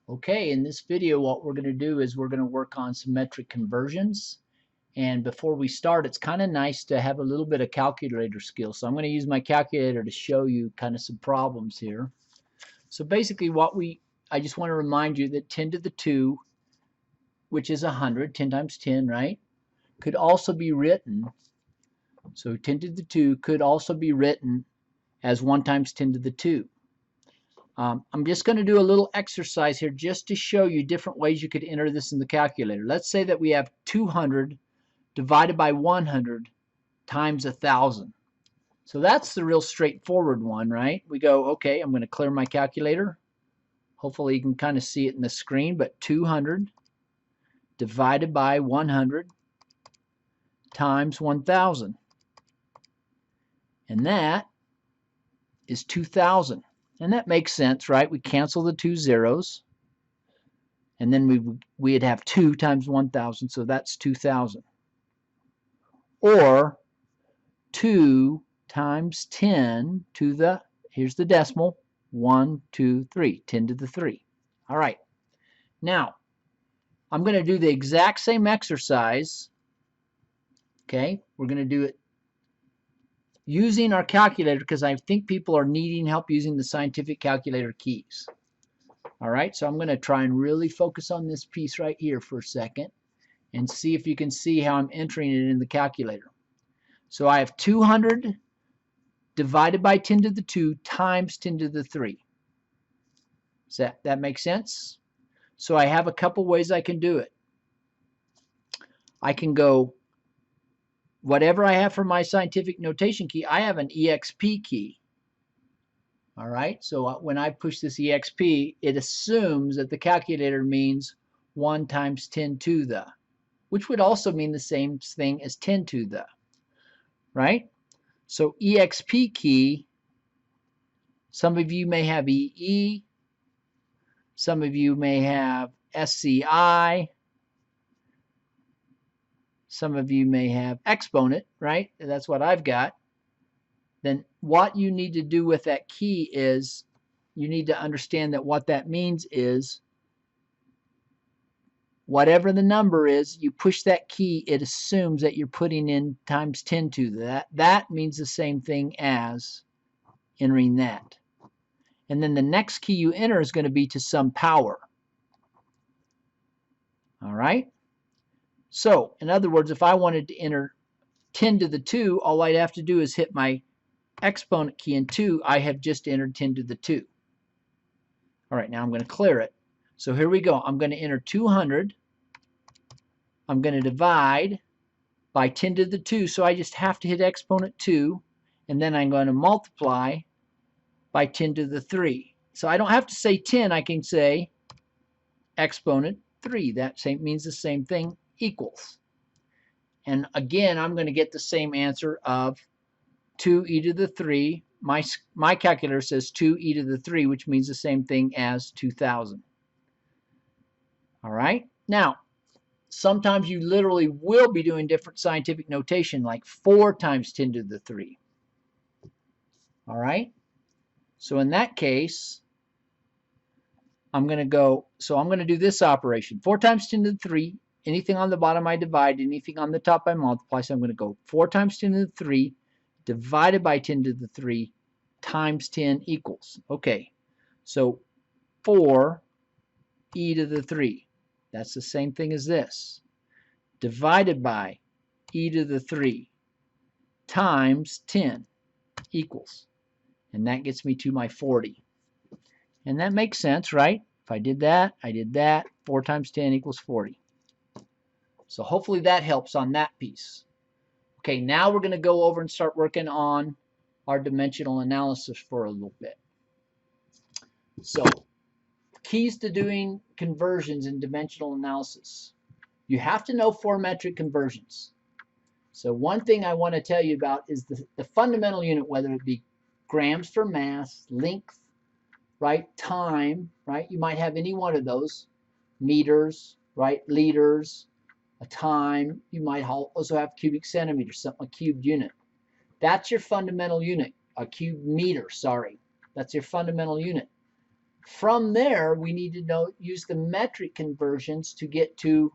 Okay, in this video what we're going to do is we're going to work on some metric conversions. And before we start, it's kind of nice to have a little bit of calculator skill. So I'm going to use my calculator to show you kind of some problems here. So basically I just want to remind you that 10 to the 2, which is 100, 10 times 10, right, could also be written, so 10 to the 2 could also be written as 1 times 10 to the 2. I'm just going to do a little exercise here just to show you different ways you could enter this in the calculator. Let's say that we have 200 divided by 100 times 1,000. So that's the real straightforward one, right? We go, okay, I'm going to clear my calculator. Hopefully you can kind of see it in the screen, but 200 divided by 100 times 1,000. And that is 2,000. And that makes sense, right? We cancel the 2 zeros. And then we'd have 2 times 1,000, so that's 2,000. Or 2 times 10 to the, here's the decimal, 1, 2, 3, 10 to the 3. All right. Now, I'm going to do the exact same exercise. Okay, we're going to do it using our calculator because I think people are needing help using the scientific calculator keys. All right, so I'm going to try and really focus on this piece right here for a second and see if you can see how I'm entering it in the calculator. So I have 200 divided by 10 to the 2 times 10 to the 3. Does that make sense? So I have a couple ways I can do it. I can go whatever I have for my scientific notation key, I have an EXP key. All right, so when I push this EXP, it assumes that the calculator means 1 times 10 to the, which would also mean the same thing as 10 to the, right? So EXP key, some of you may have EE, some of you may have SCI, some of you may have exponent, right? That's what I've got. Then what you need to do with that key is you need to understand that what that means is whatever the number is, you push that key, it assumes that you're putting in times 10 to that. That means the same thing as entering that. And then the next key you enter is going to be to some power. All right? So, in other words, if I wanted to enter 10 to the 2, all I'd have to do is hit my exponent key in 2. I have just entered 10 to the 2. All right, now I'm going to clear it. So here we go. I'm going to enter 200. I'm going to divide by 10 to the 2. So I just have to hit exponent 2. And then I'm going to multiply by 10 to the 3. So I don't have to say 10. I can say exponent 3. That means the same thing, equals. And again, I'm going to get the same answer of 2e to the 3. My calculator says 2e to the 3, which means the same thing as 2,000. All right? Now, sometimes you literally will be doing different scientific notation, like 4 times 10 to the 3. All right? So in that case, I'm going to do this operation. 4 times 10 to the 3. Anything on the bottom I divide, anything on the top I multiply. So I'm going to go 4 times 10 to the 3 divided by 10 to the 3 times 10 equals. Okay, so 4 e to the 3. That's the same thing as this. Divided by e to the 3 times 10 equals. And that gets me to my 40. And that makes sense, right? If I did that, I did that. 4 times 10 equals 40. So hopefully that helps on that piece. Okay, now we're going to go over and start working on our dimensional analysis for a little bit. So, keys to doing conversions in dimensional analysis. You have to know 4 metric conversions. So one thing I want to tell you about is the fundamental unit, whether it be grams for mass, length, right, time, right? You might have any one of those, meters, right, liters, a time. You might also have cubic centimeters, something, a cubed unit. That's your fundamental unit, a cubed meter, sorry. That's your fundamental unit. From there, we need to use the metric conversions to get to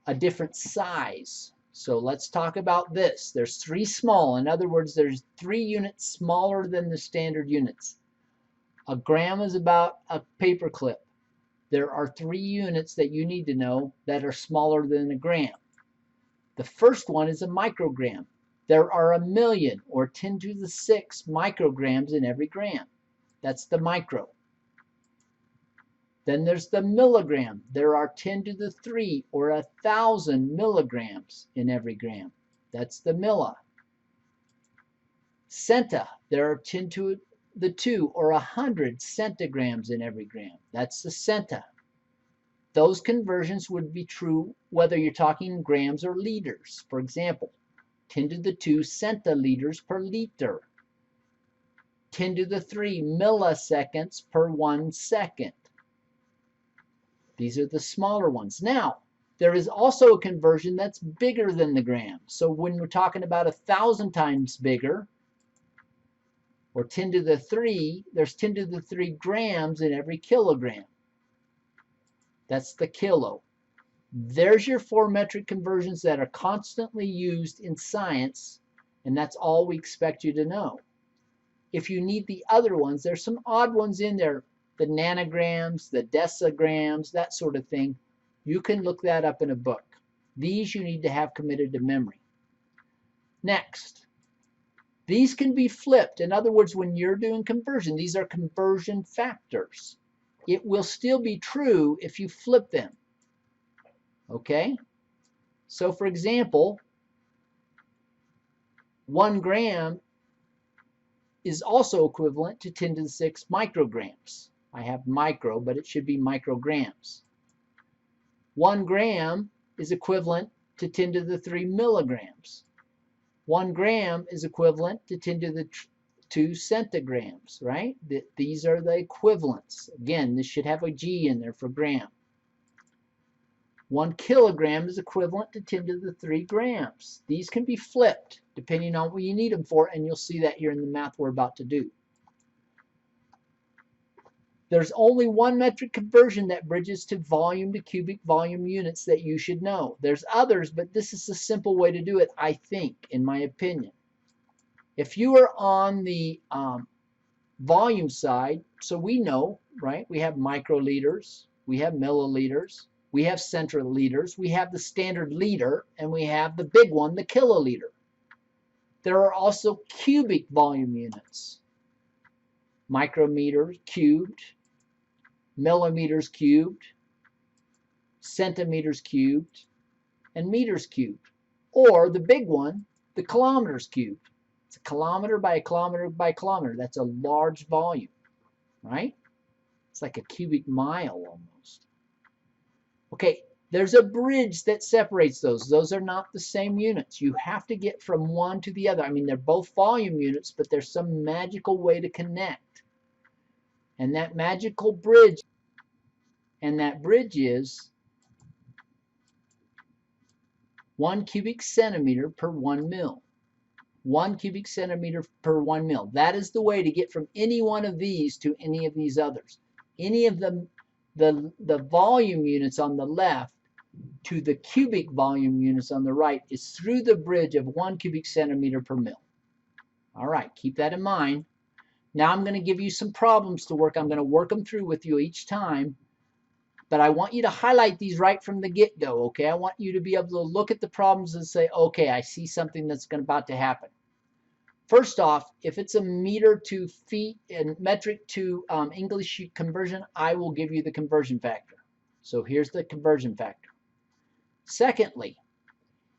a different size. So let's talk about this. There's 3 small. In other words, there's 3 units smaller than the standard units. A gram is about a paper clip. There are 3 units that you need to know that are smaller than a gram. The first one is a microgram. There are 1,000,000 or 10 to the 6 micrograms in every gram. That's the micro. Then there's the milligram. There are 10 to the 3 or 1,000 milligrams in every gram. That's the milli. Centa. There are 10 to the 2 or 100 centigrams in every gram. That's the centa. Those conversions would be true whether you're talking in grams or liters. For example, 10 to the 2 centiliters per liter. 10 to the 3 milliseconds per 1 second. These are the smaller ones. Now, there is also a conversion that's bigger than the gram. So when we're talking about 1,000 times bigger, or 10 to the 3, there's 10 to the 3 grams in every kilogram. That's the kilo. There's your 4 metric conversions that are constantly used in science, and that's all we expect you to know. If you need the other ones, there's some odd ones in there, the nanograms, the decigrams, that sort of thing. You can look that up in a book. These you need to have committed to memory. Next, these can be flipped. In other words, when you're doing conversion, these are conversion factors. It will still be true if you flip them. Okay? So for example, 1 gram is also equivalent to 10 to the 6 micrograms. I have micro, but it should be micrograms. 1 gram is equivalent to 10 to the 3 milligrams. 1 gram is equivalent to 10 to the 2 centigrams, right? These are the equivalents. Again, this should have a G in there for gram. 1 kilogram is equivalent to 10 to the 3 grams. These can be flipped depending on what you need them for, and you'll see that here in the math we're about to do. There's only 1 metric conversion that bridges to volume to cubic volume units that you should know. There's others, but this is a simple way to do it, I think, in my opinion. If you are on the volume side, so we know, right? We have microliters, we have milliliters, we have centiliters, we have the standard liter, and we have the big one, the kiloliter. There are also cubic volume units. Micrometers cubed, millimeters cubed, centimeters cubed, and meters cubed. Or the big one, the kilometers cubed. It's a kilometer by a kilometer by a kilometer. That's a large volume, right? It's like a cubic mile almost. Okay, there's a bridge that separates those. Those are not the same units. You have to get from one to the other. I mean, they're both volume units, but there's some magical way to connect. And that magical bridge, is 1 cubic centimeter per 1 mil. 1 cubic centimeter per 1 mil. That is the way to get from any one of these to any of these others. Any of them, the volume units on the left to the cubic volume units on the right is through the bridge of 1 cubic centimeter per mil. All right, keep that in mind. Now I'm going to give you some problems to work. I'm going to work them through with you each time. But I want you to highlight these right from the get-go, okay? I want you to be able to look at the problems and say, okay, I see something that's about to happen. First off, if it's a meter to feet and metric to English conversion, I will give you the conversion factor. So here's the conversion factor. Secondly,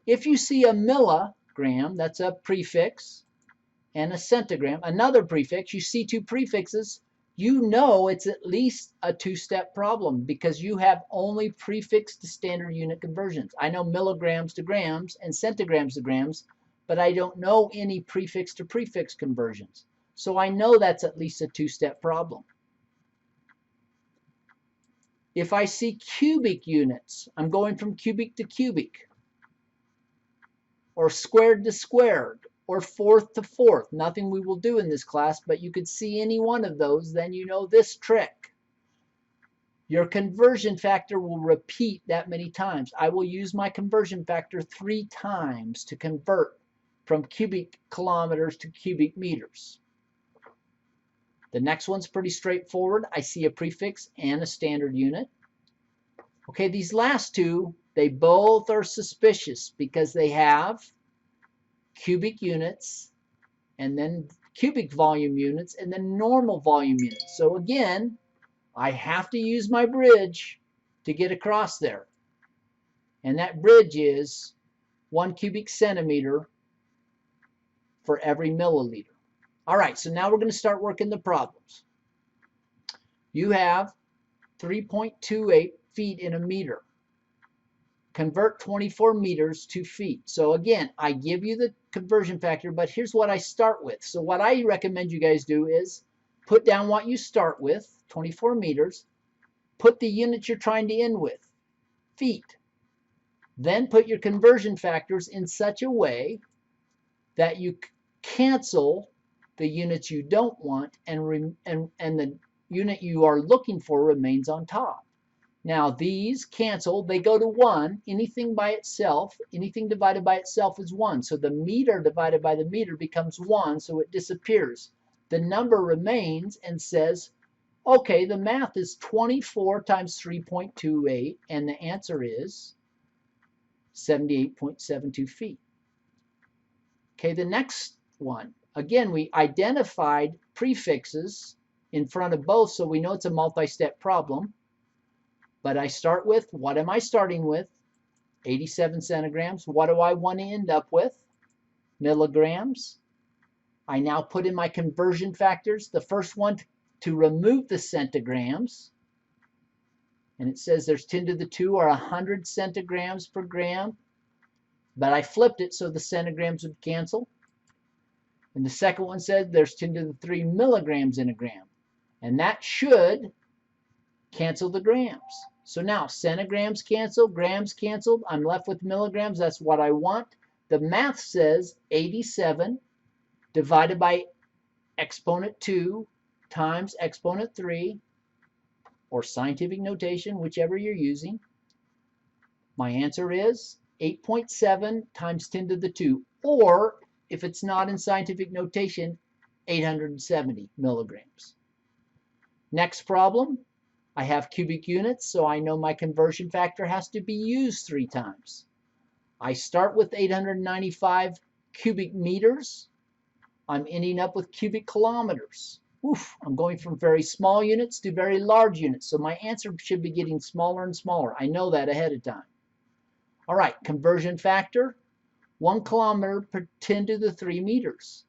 if you see a milligram, that's a prefix, and a centigram, another prefix, you see 2 prefixes, you know it's at least a 2-step problem because you have only prefix to standard unit conversions. I know milligrams to grams and centigrams to grams, but I don't know any prefix to prefix conversions. So I know that's at least a 2-step problem. If I see cubic units, I'm going from cubic to cubic, or squared to squared, or fourth to fourth. Nothing we will do in this class, but you could see any one of those, then you know this trick. Your conversion factor will repeat that many times. I will use my conversion factor 3 times to convert from cubic kilometers to cubic meters. The next one's pretty straightforward. I see a prefix and a standard unit. Okay, these last two, they both are suspicious because they have cubic units and then cubic volume units and then normal volume units. So again, I have to use my bridge to get across there. And that bridge is 1 cubic centimeter for every milliliter. All right, so now we're going to start working the problems. You have 3.28 feet in a meter. Convert 24 meters to feet. So again, I give you the conversion factor, but here's what I start with. So what I recommend you guys do is put down what you start with, 24 meters, put the units you're trying to end with, feet. Then put your conversion factors in such a way that you cancel the units you don't want and the unit you are looking for remains on top. Now these cancel, they go to 1. Anything by itself, anything divided by itself is 1. So the meter divided by the meter becomes 1, so it disappears. The number remains and says, okay, the math is 24 times 3.28, and the answer is 78.72 feet. Okay, the next one. Again, we identified prefixes in front of both, so we know it's a multi-step problem. But I start with, what am I starting with? 87 centigrams. What do I want to end up with? Milligrams. I now put in my conversion factors. The first one to remove the centigrams. And it says there's 10 to the 2 or 100 centigrams per gram. But I flipped it so the centigrams would cancel. And the second one said there's 10 to the 3 milligrams in a gram. And that should cancel the grams. So now centigrams cancel, grams canceled. I'm left with milligrams. That's what I want. The math says 87 divided by exponent 2 times exponent 3, or scientific notation, whichever you're using. My answer is 8.7 times 10 to the 2, or if it's not in scientific notation, 870 milligrams. Next problem, I have cubic units, so I know my conversion factor has to be used 3 times. I start with 895 cubic meters. I'm ending up with cubic kilometers. Oof, I'm going from very small units to very large units, so my answer should be getting smaller and smaller. I know that ahead of time. All right, conversion factor, 1 kilometer per 10 to the 3 meters.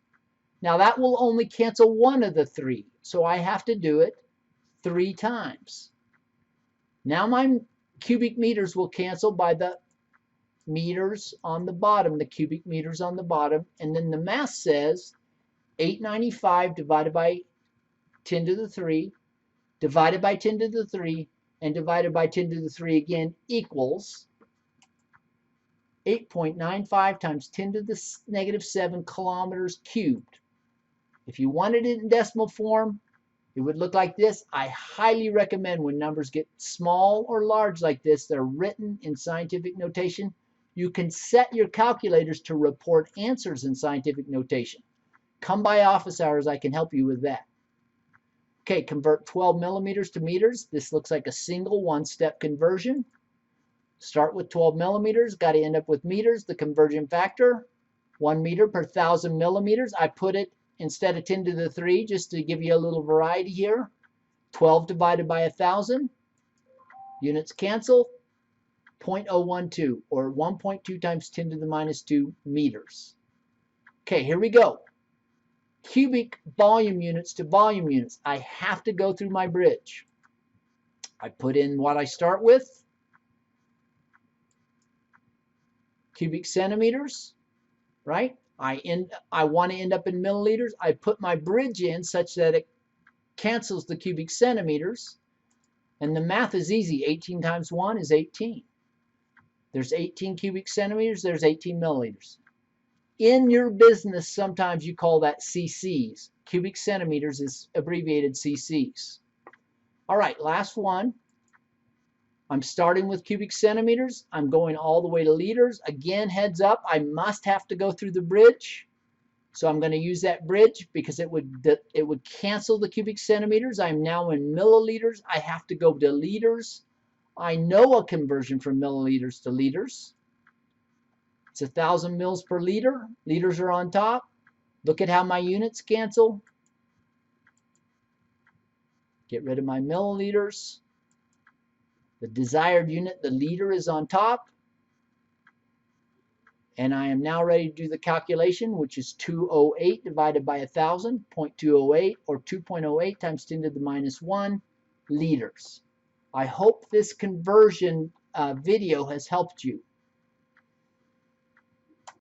Now that will only cancel one of the 3, so I have to do it 3 times. Now my cubic meters will cancel by the meters on the bottom, the cubic meters on the bottom, and then the math says 895 divided by 10 to the 3, divided by 10 to the 3, and divided by 10 to the 3 again equals 8.95 times 10 to the negative 7 kilometers cubed. If you wanted it in decimal form, it would look like this. I highly recommend when numbers get small or large like this, they're written in scientific notation. You can set your calculators to report answers in scientific notation. Come by office hours, I can help you with that. Okay, convert 12 millimeters to meters. This looks like a single one-step conversion. Start with 12 millimeters, got to end up with meters. The conversion factor, 1 meter per 1,000 millimeters. I put it instead of 10 to the 3 just to give you a little variety here. 12 divided by 1,000. Units cancel. 0.012 or 1.2 times 10 to the minus 2 meters. Okay, here we go. Cubic volume units to volume units. I have to go through my bridge. I put in what I start with. Cubic centimeters, right? I want to end up in milliliters. I put my bridge in such that it cancels the cubic centimeters. And the math is easy. 18 times 1 is 18. There's 18 cubic centimeters. There's 18 milliliters. In your business, sometimes you call that cc's. Cubic centimeters is abbreviated cc's. All right, last one. I'm starting with cubic centimeters. I'm going all the way to liters. Again, heads up, I must have to go through the bridge. So I'm going to use that bridge because it would cancel the cubic centimeters. I'm now in milliliters. I have to go to liters. I know a conversion from milliliters to liters. It's 1,000 mils per liter. Liters are on top. Look at how my units cancel. Get rid of my milliliters. The desired unit, the liter, is on top. And I am now ready to do the calculation, which is 208 divided by 1,000, 0.208, or 2.08 times 10 to the minus 1 liters. I hope this conversion video has helped you.